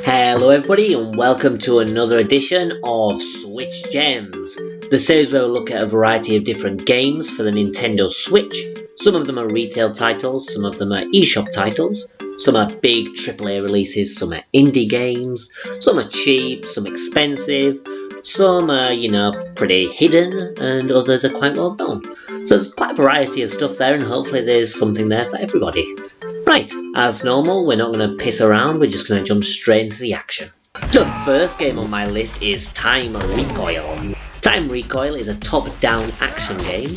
Hello everybody and welcome to another edition of Switch Gems, the series where we look at a variety of different games for the Nintendo Switch. Some of them are retail titles, some of them are eShop titles, some are big AAA releases, some are indie games, some are cheap, some expensive, some are, pretty hidden, and others are quite well known. So there's quite a variety of stuff there, and hopefully there's something there for everybody. Right, as normal, we're not going to piss around, we're just going to jump straight into the action. The first game on my list is Time Recoil. Time Recoil is a top-down action game,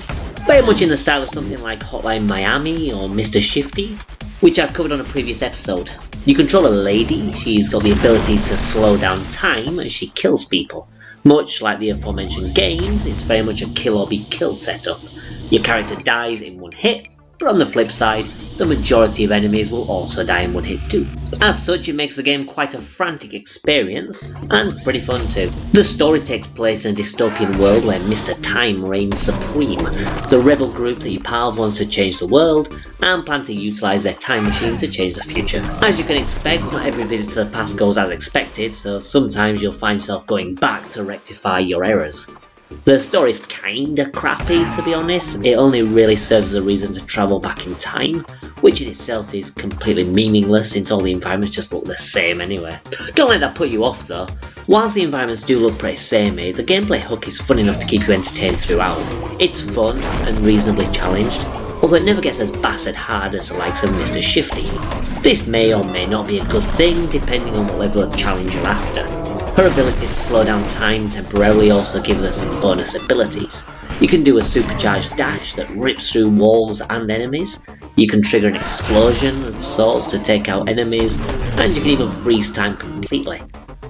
very much in the style of something like Hotline Miami or Mr. Shifty, which I've covered on a previous episode. You control a lady, she's got the ability to slow down time as she kills people. Much like the aforementioned games, it's very much a kill or be killed setup. Your character dies in one hit, but on the flip side, the majority of enemies will also die in one hit too. As such, it makes the game quite a frantic experience, and pretty fun too. The story takes place in a dystopian world where Mr. Time reigns supreme. The rebel group that you part of wants to change the world, and plan to utilise their time machine to change the future. As you can expect, not every visit to the past goes as expected, so sometimes you'll find yourself going back to rectify your errors. The story's kinda crappy, to be honest. It only really serves as a reason to travel back in time, which in itself is completely meaningless since all the environments just look the same anyway. Don't let that put you off though. Whilst the environments do look pretty samey, the gameplay hook is fun enough to keep you entertained throughout. It's fun and reasonably challenged, although it never gets as bastard hard as the likes of Mr. Shifty. This may or may not be a good thing depending on what level of challenge you're after. Her ability to slow down time temporarily also gives her some bonus abilities. You can do a supercharged dash that rips through walls and enemies, you can trigger an explosion of sorts to take out enemies, and you can even freeze time completely.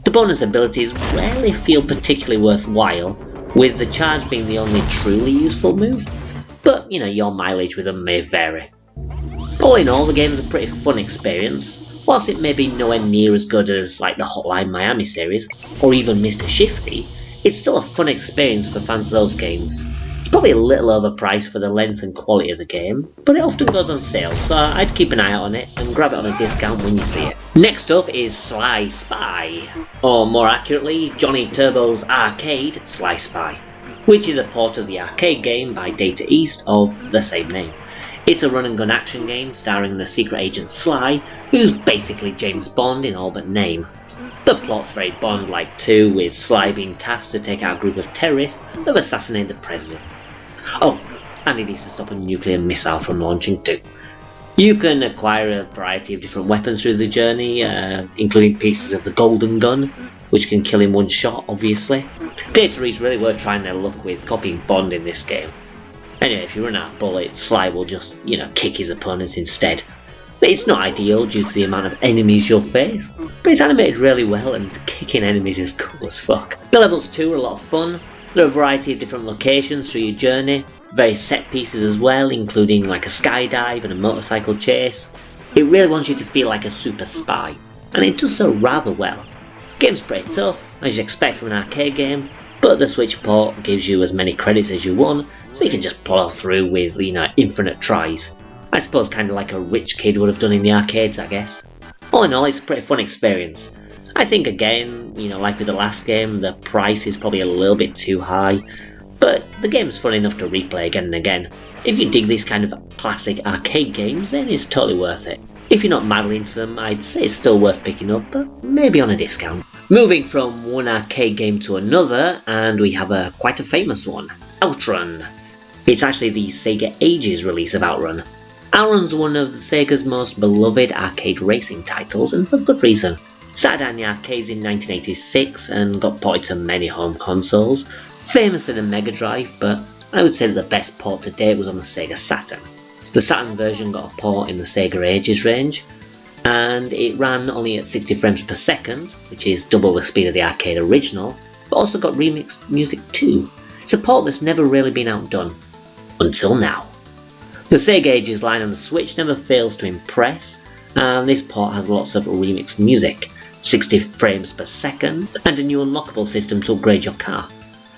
The bonus abilities rarely feel particularly worthwhile, with the charge being the only truly useful move, but your mileage with them may vary. All in all, the game is a pretty fun experience. Whilst it may be nowhere near as good as like the Hotline Miami series, or even Mr. Shifty, it's still a fun experience for fans of those games. It's probably a little overpriced for the length and quality of the game, but it often goes on sale, so I'd keep an eye out on it and grab it on a discount when you see it. Next up is Sly Spy, or more accurately, Johnny Turbo's arcade Sly Spy, which is a port of the arcade game by Data East of the same name. It's a run-and-gun action game starring the secret agent Sly, who's basically James Bond in all but name. The plot's very Bond-like too, with Sly being tasked to take out a group of terrorists that have assassinated the president. Oh, and he needs to stop a nuclear missile from launching too. You can acquire a variety of different weapons through the journey, including pieces of the golden gun, which can kill in one shot, obviously. Data East really were trying their luck with copying Bond in this game. Anyway, if you run out of bullets, Sly will just, kick his opponents instead. It's not ideal due to the amount of enemies you'll face, but it's animated really well and kicking enemies is cool as fuck. The levels too are a lot of fun. There are a variety of different locations through your journey, various set pieces as well, including like a skydive and a motorcycle chase. It really wants you to feel like a super spy, and it does so rather well. The game's pretty tough, as you expect from an arcade game, but the Switch port gives you as many credits as you want, so you can just plow through with, infinite tries. I suppose kinda like a rich kid would have done in the arcades, I guess. All in all, it's a pretty fun experience. I think again, like with the last game, the price is probably a little bit too high, but the game's fun enough to replay again and again. If you dig these kind of classic arcade games, then it's totally worth it. If you're not madly into them, I'd say it's still worth picking up, but maybe on a discount. Moving from one arcade game to another, and we have quite a famous one, Outrun. It's actually the Sega Ages release of Outrun. Outrun's one of Sega's most beloved arcade racing titles, and for good reason. Started out in the arcades in 1986 and got ported to many home consoles, famous in the Mega Drive, but I would say that the best port to date was on the Sega Saturn. The Saturn version got a port in the Sega Ages range, and it ran only at 60 frames per second, which is double the speed of the arcade original, but also got remixed music too. It's a port that's never really been outdone. Until now. The Sega Ages line on the Switch never fails to impress, and this port has lots of remixed music, 60 frames per second, and a new unlockable system to upgrade your car.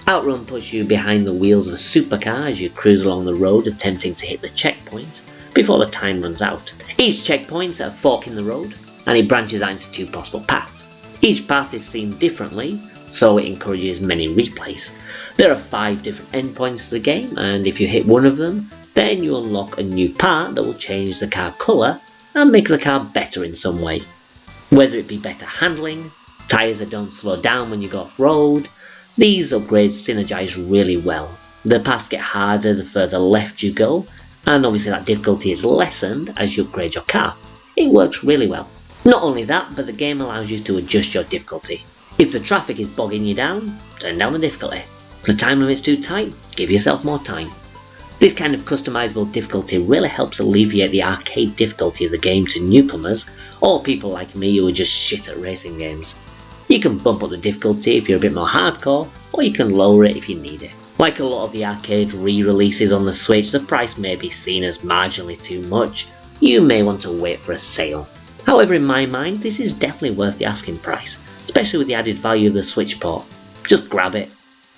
Outrun puts you behind the wheels of a supercar as you cruise along the road attempting to hit the checkpoint before the time runs out. Each checkpoint's at a fork in the road, and it branches out into two possible paths. Each path is themed differently, so it encourages many replays. There are 5 different endpoints to the game, and if you hit one of them, then you unlock a new part that will change the car colour and make the car better in some way. Whether it be better handling, tyres that don't slow down when you go off-road, these upgrades synergise really well. The paths get harder the further left you go, and obviously that difficulty is lessened as you upgrade your car. It works really well. Not only that, but the game allows you to adjust your difficulty. If the traffic is bogging you down, turn down the difficulty. If the time limit's too tight, give yourself more time. This kind of customizable difficulty really helps alleviate the arcade difficulty of the game to newcomers, or people like me who are just shit at racing games. You can bump up the difficulty if you're a bit more hardcore, or you can lower it if you need it. Like a lot of the arcade re-releases on the Switch, the price may be seen as marginally too much. You may want to wait for a sale. However, in my mind, this is definitely worth the asking price, especially with the added value of the Switch port. Just grab it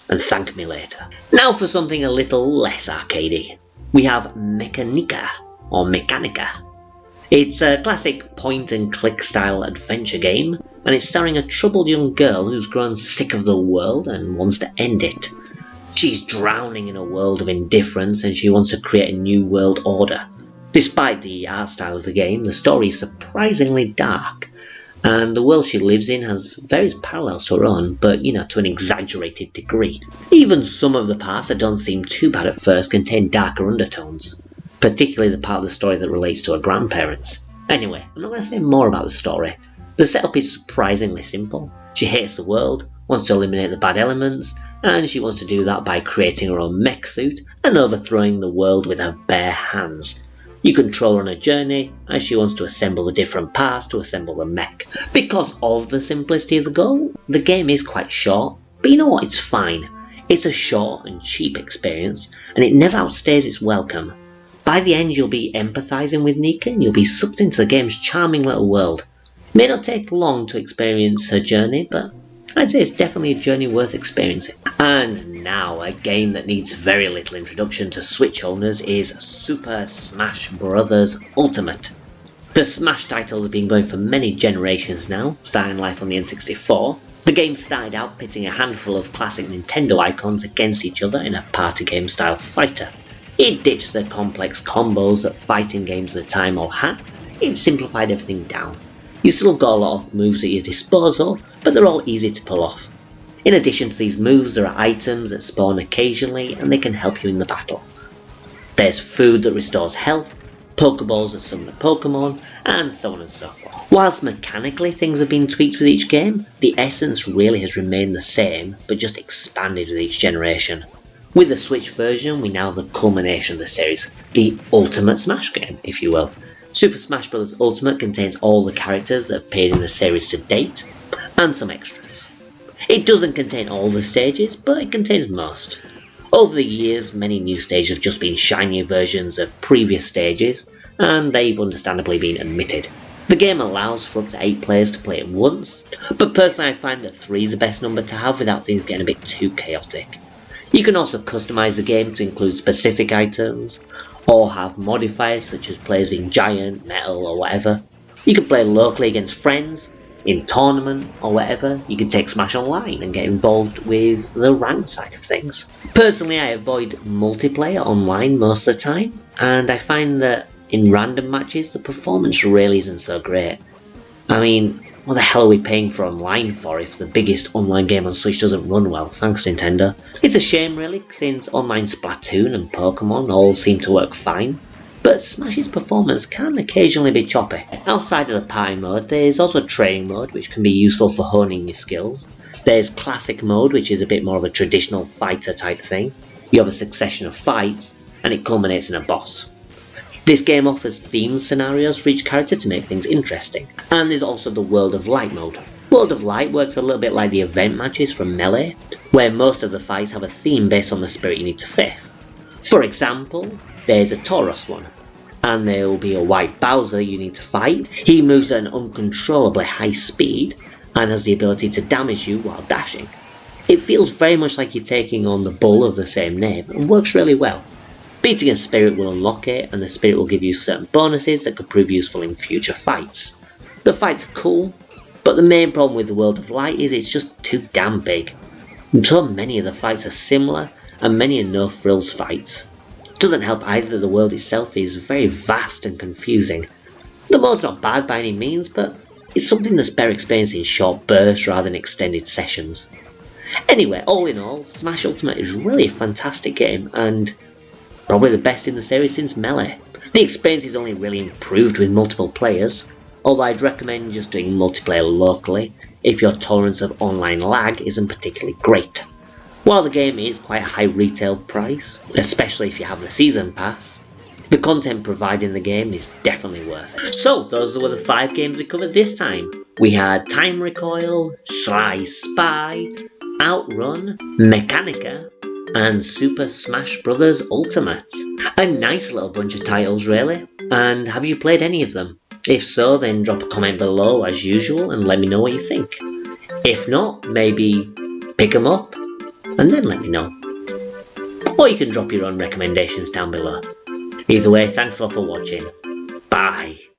and thank me later. Now for something a little less arcadey. We have Mechanica, or Meccanica. It's a classic point and click style adventure game, and it's starring a troubled young girl who's grown sick of the world and wants to end it. She's drowning in a world of indifference and she wants to create a new world order. Despite the art style of the game, the story is surprisingly dark, and the world she lives in has various parallels to her own, but to an exaggerated degree. Even some of the parts that don't seem too bad at first contain darker undertones, particularly the part of the story that relates to her grandparents. Anyway, I'm not going to say more about the story. The setup is surprisingly simple. She hates the world, wants to eliminate the bad elements, and she wants to do that by creating her own mech suit and overthrowing the world with her bare hands. You control her on a journey as she wants to assemble the different parts to assemble the mech. Because of the simplicity of the goal, the game is quite short, but you know what, it's fine. It's a short and cheap experience, and it never outstays its welcome. By the end you'll be empathising with Nika and you'll be sucked into the game's charming little world. It may not take long to experience her journey, but I'd say it's definitely a journey worth experiencing. And now, a game that needs very little introduction to Switch owners is Super Smash Bros. Ultimate. The Smash titles have been going for many generations now, starting life on the N64. The game started out pitting a handful of classic Nintendo icons against each other in a party game style fighter. It ditched the complex combos that fighting games at the time all had. It simplified everything down. You still got a lot of moves at your disposal, but they're all easy to pull off. In addition to these moves, there are items that spawn occasionally and they can help you in the battle. There's food that restores health, Pokeballs that summon a Pokemon, and so on and so forth. Whilst mechanically things have been tweaked with each game, the essence really has remained the same, but just expanded with each generation. With the Switch version, we now have the culmination of the series, the Ultimate Smash game, if you will. Super Smash Bros. Ultimate contains all the characters that have appeared in the series to date, and some extras. It doesn't contain all the stages, but it contains most. Over the years, many new stages have just been shinier versions of previous stages, and they've understandably been omitted. The game allows for up to 8 players to play at once, but personally I find that 3 is the best number to have without things getting a bit too chaotic. You can also customise the game to include specific items, or have modifiers such as players being giant, metal or whatever. You can play locally against friends, in tournament or whatever. You can take Smash Online and get involved with the rank side of things. Personally, I avoid multiplayer online most of the time, and I find that in random matches the performance really isn't so great. I mean, what the hell are we paying for online for if the biggest online game on Switch doesn't run well, thanks Nintendo? It's a shame really, since online Splatoon and Pokemon all seem to work fine, but Smash's performance can occasionally be choppy. Outside of the party mode, there's also training mode, which can be useful for honing your skills. There's classic mode, which is a bit more of a traditional fighter type thing. You have a succession of fights, and it culminates in a boss. This game offers themed scenarios for each character to make things interesting. And there's also the World of Light mode. World of Light works a little bit like the event matches from Melee, where most of the fights have a theme based on the spirit you need to face. For example, there's a Tauros one, and there will be a white Bowser you need to fight. He moves at an uncontrollably high speed, and has the ability to damage you while dashing. It feels very much like you're taking on the bull of the same name, and works really well. Beating a spirit will unlock it, and the spirit will give you certain bonuses that could prove useful in future fights. The fights are cool, But the main problem with the World of Light is it's just too damn big. So many of the fights are similar, and many are no frills fights. It doesn't help either that the world itself is very vast and confusing. The mode's not bad by any means, but it's something that's better experienced in short bursts rather than extended sessions. Anyway, all in all, Smash Ultimate is really a fantastic game, and probably the best in the series since Melee. The experience is only really improved with multiple players, although I'd recommend just doing multiplayer locally if your tolerance of online lag isn't particularly great. While the game is quite a high retail price, especially if you have the Season Pass, the content provided in the game is definitely worth it. So, those were the 5 games we covered this time. We had Time Recoil, Sly Spy, Outrun, Meccanica, and Super Smash Bros. Ultimate. A nice little bunch of titles really, and have you played any of them? If so, then drop a comment below as usual and let me know what you think. If not, maybe pick them up and then let me know. Or you can drop your own recommendations down below. Either way, thanks a lot for watching. Bye.